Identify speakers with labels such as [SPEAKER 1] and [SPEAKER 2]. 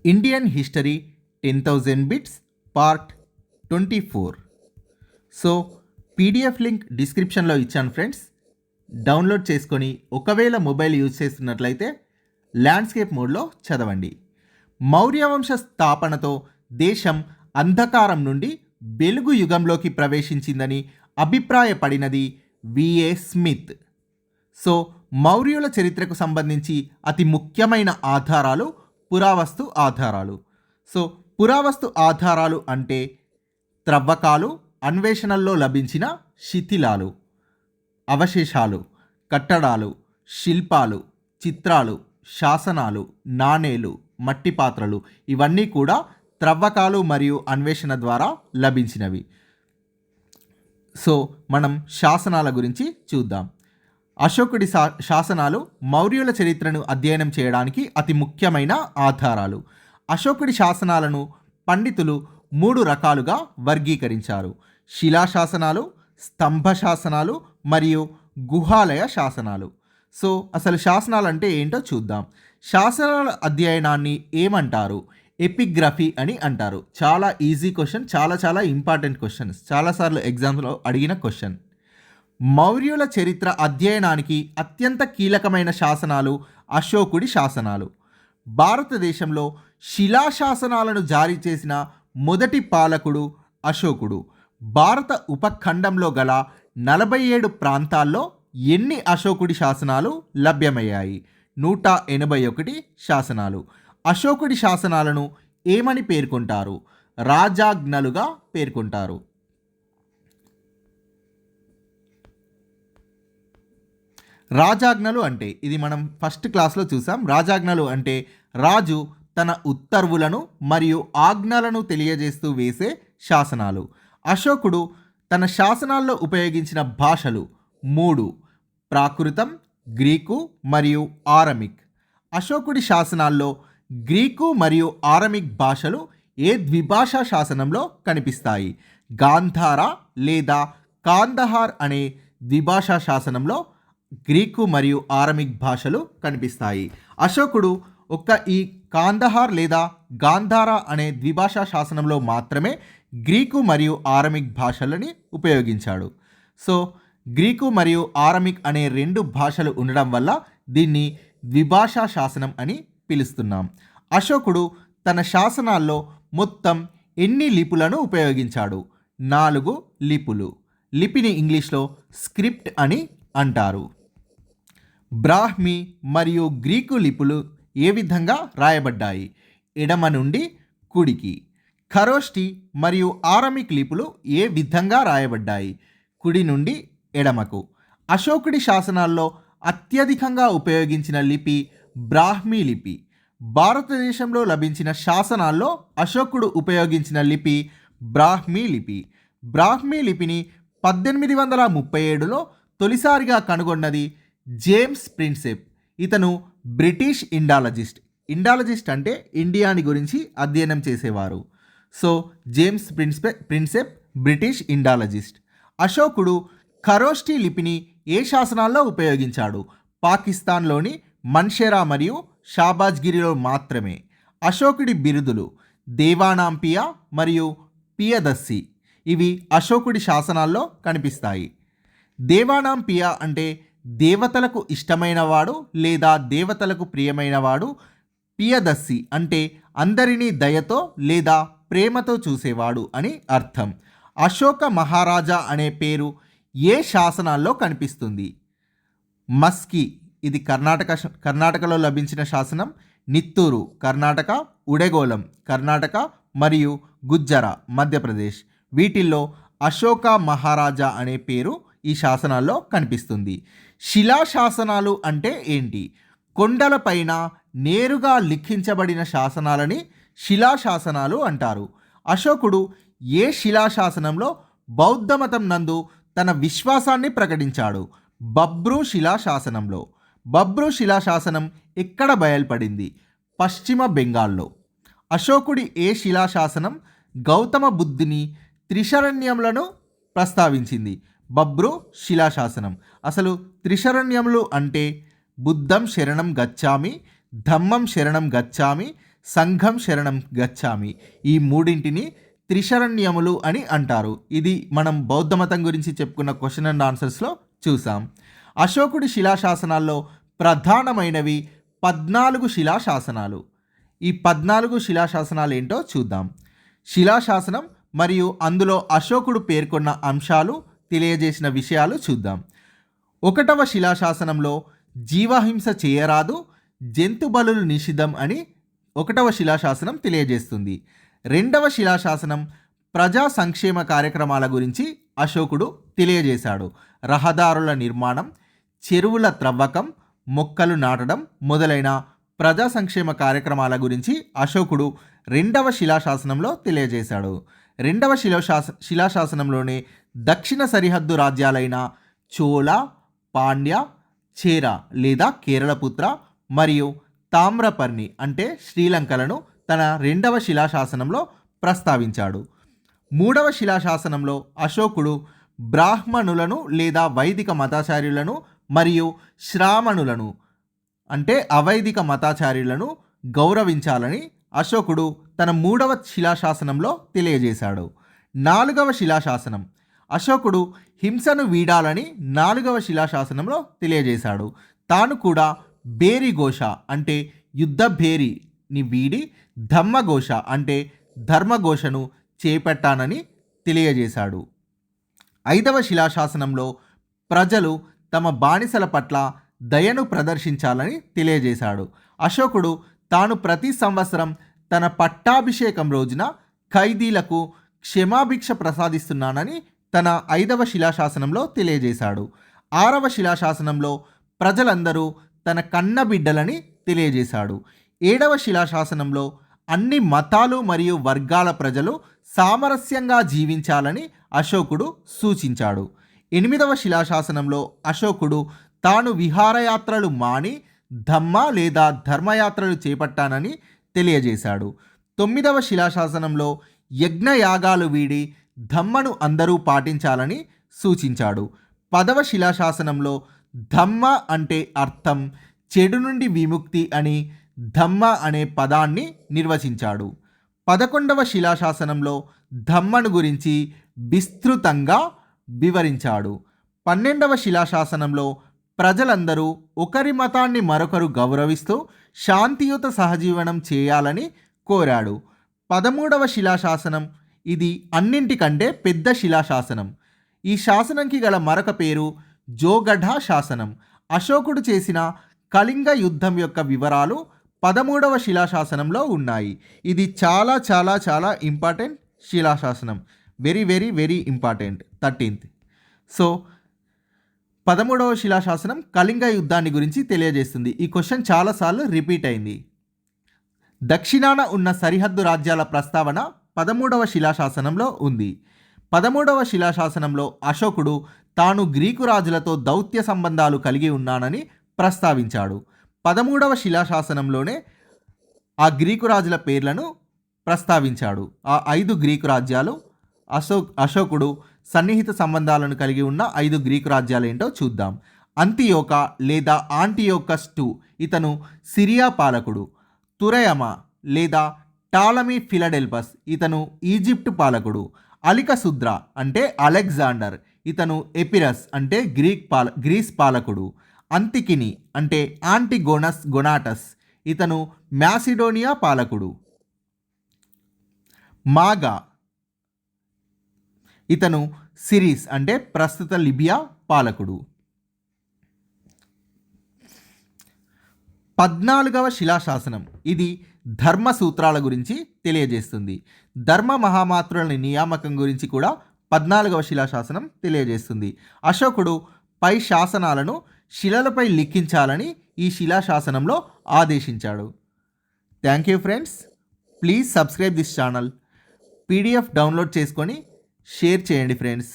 [SPEAKER 1] Indian history 10,000 bits part 24. So PDF link డిస్క్రిప్షన్లో ఇచ్చాను friends, download చేసుకొని ఒకవేళ మొబైల్ యూజ్ చేస్తున్నట్లయితే ల్యాండ్స్కేప్ మోడ్లో చదవండి. మౌర్యవంశ స్థాపనతో దేశం అంధకారం నుండి వెలుగు యుగంలోకి ప్రవేశించిందని అభిప్రాయపడినది విఏ స్మిత్. సో మౌర్యుల చరిత్రకు సంబంధించి అతి ముఖ్యమైన ఆధారాలు పురావస్తు ఆధారాలు. సో పురావస్తు ఆధారాలు అంటే త్రవ్వకాలు, అన్వేషణల్లో లభించిన శిథిలాలు, అవశేషాలు, కట్టడాలు, శిల్పాలు, చిత్రాలు, శాసనాలు, నాణేలు, మట్టి పాత్రలు, ఇవన్నీ కూడా త్రవ్వకాలు మరియు అన్వేషణ ద్వారా లభించినవి. సో మనం శాసనాల గురించి చూద్దాం. అశోకుడి శాసనాలు మౌర్యుల చరిత్రను అధ్యయనం చేయడానికి అతి ముఖ్యమైన ఆధారాలు. అశోకుడి శాసనాలను పండితులు 3 రకాలుగా వర్గీకరించారు: శిలాశాసనాలు, స్తంభ శాసనాలు మరియు గుహాలయ శాసనాలు. సో అసలు శాసనాలు అంటే ఏంటో చూద్దాం. శాసనాల అధ్యయనాన్ని ఏమంటారు? ఎపిగ్రఫీ అని అంటారు. చాలా ఈజీ క్వశ్చన్, చాలా ఇంపార్టెంట్ క్వశ్చన్స్, చాలాసార్లు ఎగ్జామ్స్లో అడిగిన క్వశ్చన్. మౌర్యుల చరిత్ర అధ్యయనానికి అత్యంత కీలకమైన శాసనాలు అశోకుడి శాసనాలు. భారతదేశంలో శిలాశాసనాలను జారీ చేసిన మొదటి పాలకుడు అశోకుడు. భారత ఉపఖండంలో గల 47 ప్రాంతాల్లో ఎన్ని అశోకుడి శాసనాలు లభ్యమయ్యాయి? 181 శాసనాలు. అశోకుడి శాసనాలను ఏమని పేర్కొంటారు? రాజాజ్ఞలుగా పేర్కొంటారు. రాజాజ్ఞలు అంటే ఇది మనం ఫస్ట్ క్లాస్లో చూసాం. రాజాజ్ఞలు అంటే రాజు తన ఉత్తర్వులను మరియు ఆజ్ఞలను తెలియజేస్తూ వేసే శాసనాలు. అశోకుడు తన శాసనాల్లో ఉపయోగించిన భాషలు 3: ప్రాకృతం, గ్రీకు మరియు ఆరమిక్. అశోకుడి శాసనాల్లో గ్రీకు మరియు ఆరమిక్ భాషలు ఏ ద్విభాషా శాసనంలో కనిపిస్తాయి? గాంధార లేదా కాందహార్ అనే ద్విభాషా శాసనంలో గ్రీకు మరియు ఆరమిక్ భాషలు కనిపిస్తాయి. అశోకుడు ఈ కాందహార్ లేదా గాంధార అనే ద్విభాషా శాసనంలో మాత్రమే గ్రీకు మరియు ఆరమిక్ భాషలని ఉపయోగించాడు. సో గ్రీకు మరియు ఆరమిక్ అనే 2 భాషలు ఉండడం వల్ల దీన్ని ద్విభాషా శాసనం అని పిలుస్తున్నాం. అశోకుడు తన శాసనాల్లో మొత్తం ఎన్ని లిపులను ఉపయోగించాడు? 4 లిపులు. లిపిని ఇంగ్లీష్లో స్క్రిప్ట్ అని అంటారు. బ్రాహ్మీ మరియు గ్రీకు లిపులు ఏ విధంగా రాయబడ్డాయి? ఎడమ నుండి కుడికి. ఖరోష్టి మరియు ఆరమిక్ లిపులు ఏ విధంగా రాయబడ్డాయి? కుడి నుండి ఎడమకు. అశోకుడి శాసనాల్లో అత్యధికంగా ఉపయోగించిన లిపి బ్రాహ్మీ లిపి. భారతదేశంలో లభించిన శాసనాల్లో అశోకుడు ఉపయోగించిన లిపి బ్రాహ్మీ లిపి. బ్రాహ్మీ లిపిని 1837లో తొలిసారిగా కనుగొన్నది జేమ్స్ ప్రిన్సెప్. ఇతను బ్రిటిష్ ఇండాలజిస్ట్ అంటే ఇండియాని గురించి అధ్యయనం చేసేవారు. So James Prinsep British Indologist. అశోకుడు ఖరోష్టి లిపిని ఏ శాసనాల్లో ఉపయోగించాడు? పాకిస్తాన్లోని మన్షెరా మరియు షాబాజ్గిరిలో మాత్రమే. అశోకుడి బిరుదులు దేవానాంపియా మరియు పియదస్సి. ఇవి అశోకుడి శాసనాల్లో కనిపిస్తాయి. దేవానాంపియా అంటే దేవతలకు ఇష్టమైనవాడు లేదా దేవతలకు ప్రియమైనవాడు. పియదస్సి అంటే అందరినీ దయతో లేదా ప్రేమతో చూసేవాడు అని అర్థం. అశోక మహారాజా అనే పేరు ఏ శాసనాల్లో కనిపిస్తుంది? మస్కి, ఇది కర్ణాటకలో లభించిన శాసనం. నిత్తూరు కర్ణాటక, ఉడెగోలం కర్ణాటక మరియు గుజ్జర మధ్యప్రదేశ్. వీటిల్లో అశోక మహారాజా అనే పేరు ఈ శాసనాల్లో కనిపిస్తుంది. శిలాశాసనాలు అంటే ఏంటి? కొండలపైన నేరుగా లిఖించబడిన శాసనాలని శిలాశాసనాలు అంటారు. అశోకుడు ఏ శిలాశాసనంలో బౌద్ధమతం నందు తన విశ్వాసాన్ని ప్రకటించాడు? బబ్రు శిలాశాసనంలో. బబ్రు శిలాశాసనం ఎక్కడ బయల్పడింది? పశ్చిమ బెంగాల్లో. అశోకుడి ఏ శిలాశాసనం గౌతమ బుద్ధుని త్రిశరణ్యములను ప్రస్తావించింది? బబ్రు శిలాశాసనం. అసలు త్రిశరణ్యములు అంటే బుద్ధం శరణం గచ్చామి, ధమ్మం శరణం గచ్చామి, సంఘం శరణం గచ్చామి. ఈ మూడింటిని త్రిశరణ్యములు అని అంటారు. ఇది మనం బౌద్ధ మతం గురించి చెప్పుకున్న క్వశ్చన్ అండ్ ఆన్సర్స్లో చూసాం. అశోకుడి శిలాశాసనాల్లో ప్రధానమైనవి 14 శిలాశాసనాలు. ఈ 14 శిలాశాసనాలు ఏంటో చూద్దాం. శిలాశాసనం మరియు అందులో అశోకుడు పేర్కొన్న అంశాలు, తెలియజేసిన విషయాలు చూద్దాం. 1వ శిలాశాసనంలో జీవహింస చేయరాదు, జంతు బలులు నిషిద్ధం అని 1వ శిలాశాసనం తెలియజేస్తుంది. 2వ శిలాశాసనం ప్రజా సంక్షేమ కార్యక్రమాల గురించి అశోకుడు తెలియజేశాడు. రహదారుల నిర్మాణం, చెరువుల త్రవ్వకం, మొక్కలు నాటడం మొదలైన ప్రజా సంక్షేమ కార్యక్రమాల గురించి అశోకుడు 2వ శిలాశాసనంలో తెలియజేశాడు. 2వ శిలాశాసనంలోనే దక్షిణ సరిహద్దు రాజ్యాలైన చోళ, పాండ్య, చేర లేదా కేరళపుత్ర మరియు తామ్రపర్ణి అంటే శ్రీలంకలను తన 2వ శిలాశాసనంలో ప్రస్తావించాడు. 3వ శిలాశాసనంలో అశోకుడు బ్రాహ్మణులను లేదా వైదిక మతాచార్యులను మరియు శ్రామణులను అంటే అవైదిక మతాచార్యులను గౌరవించాలని అశోకుడు తన 3వ శిలాశాసనంలో తెలియజేశాడు. 4వ శిలాశాసనం అశోకుడు హింసను వీడాలని 4వ శిలాశాసనంలో తెలియజేశాడు. తాను కూడా భేరిఘోష అంటే యుద్ధ భేరిని వీడి ధమ్మఘోష అంటే ధర్మఘోషను చేపట్టానని తెలియజేశాడు. 5వ శిలాశాసనంలో ప్రజలు తమ బానిసల పట్ల దయను ప్రదర్శించాలని తెలియజేశాడు. అశోకుడు తాను ప్రతి సంవత్సరం తన పట్టాభిషేకం రోజున ఖైదీలకు క్షమాభిక్ష ప్రసాదిస్తున్నానని తన 5వ శిలాశాసనంలో తెలియజేశాడు. 6వ శిలాశాసనంలో ప్రజలందరూ తన కన్నబిడ్డలని తెలియజేశాడు. 7వ శిలాశాసనంలో అన్ని మతాలు మరియు వర్గాల ప్రజలు సామరస్యంగా జీవించాలని అశోకుడు సూచించాడు. 8వ శిలాశాసనంలో అశోకుడు తాను విహారయాత్రలు మాని ధమ్మ లేదా ధర్మయాత్రలు చేపట్టానని తెలియజేశాడు. 9వ శిలాశాసనంలో యజ్ఞయాగాలు వీడి ధమ్మను అందరూ పాటించాలని సూచించాడు. 10వ శిలాశాసనంలో ధమ్మ అంటే అర్థం చెడు నుండి విముక్తి అని ధమ్మ అనే పదాన్ని నిర్వచించాడు. 11వ శిలాశాసనంలో ధమ్మను గురించి విస్తృతంగా వివరించాడు. 12వ శిలాశాసనంలో ప్రజలందరూ ఒకరి మతాన్ని మరొకరు గౌరవిస్తూ శాంతియుత సహజీవనం చేయాలని కోరాడు. 13వ శిలాశాసనం ఇది అన్నింటికంటే పెద్ద శిలాశాసనం. ఈ శాసనంకి గల మరొక పేరు జోగఢ శాసనం. అశోకుడు చేసిన కళింగ యుద్ధం యొక్క వివరాలు 13వ శిలాశాసనంలో ఉన్నాయి. ఇది చాలా చాలా చాలా ఇంపార్టెంట్ శిలాశాసనం. Very very very important. 13th. So 13వ శిలాశాసనం కళింగ యుద్ధాన్ని గురించి తెలియజేస్తుంది. ఈ క్వశ్చన్ చాలాసార్లు రిపీట్ అయింది. దక్షిణాన ఉన్న సరిహద్దు రాజ్యాల ప్రస్తావన 13వ శిలాశాసనంలో ఉంది. 13వ శిలాశాసనంలో అశోకుడు తాను గ్రీకు రాజులతో దౌత్య సంబంధాలు కలిగి ఉన్నానని ప్రస్తావించాడు. 13వ శిలాశాసనంలోనే ఆ గ్రీకు రాజుల పేర్లను ప్రస్తావించాడు. ఆ 5 గ్రీకు రాజ్యాలు అశోకుడు సన్నిహిత సంబంధాలను కలిగి ఉన్న 5 గ్రీకు రాజ్యాలు ఏంటో చూద్దాం. అంతియోకా లేదా ఆంటియోకస్ II ఇతను సిరియా పాలకుడు. తురయమ లేదా టాలమీ ఫిలడెల్ఫస్ ఇతను ఈజిప్ట్ పాలకుడు. అలికసుద్ర అంటే అలెగ్జాండర్ ఇతను ఎపిరస్ అంటే గ్రీస్ పాలకుడు. అంతికిని అంటే గొనాటస్ ఇతను మ్యాసిడోనియా పాలకుడు. మాగా ఇతను సిరీస్ అంటే ప్రస్తుత లిబియా పాలకుడు. 14వ శిలాశాసనం ఇది ధర్మ సూత్రాల గురించి తెలియజేస్తుంది. ధర్మ మహామాత్రుల నియామకం గురించి కూడా 14వ శిలాశాసనం తెలియజేస్తుంది. అశోకుడు పై శాసనాలను శిలలపై లిఖించాలని ఈ శిలాశాసనంలో ఆదేశించాడు. Thank you friends. Please subscribe this channel. PDF download చేసుకొని షేర్ చేయండి ఫ్రెండ్స్.